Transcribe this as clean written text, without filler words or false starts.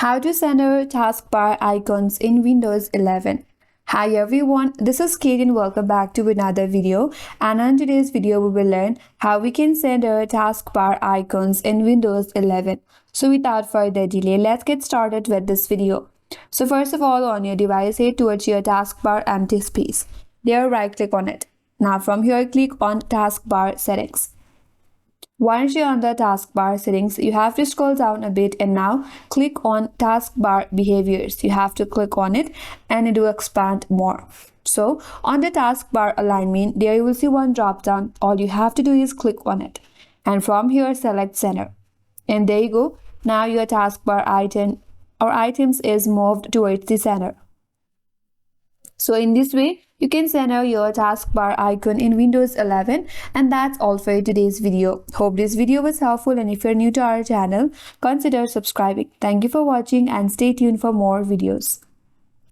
How to center taskbar icons in Windows 11. Hi everyone, this is Kate and welcome back to another video. And in today's video, we will learn how we can center taskbar icons in Windows 11. So without further delay, let's get started with this video. So first of all, on your device, head towards your taskbar empty space. There, right click on it. Now from here, click on taskbar settings. Once you're on the taskbar settings, you have to scroll down a bit and now click on taskbar behaviors. You have to click on it and it will expand more. So on the taskbar alignment, there you will see one drop down. All you have to do is click on it. And from here, select center. And there you go. Now your taskbar item or items is moved towards the center. So in this way, you can center your taskbar icon in Windows 11, and that's all for today's video. Hope this video was helpful, and if you're new to our channel, consider subscribing. Thank you for watching and stay tuned for more videos.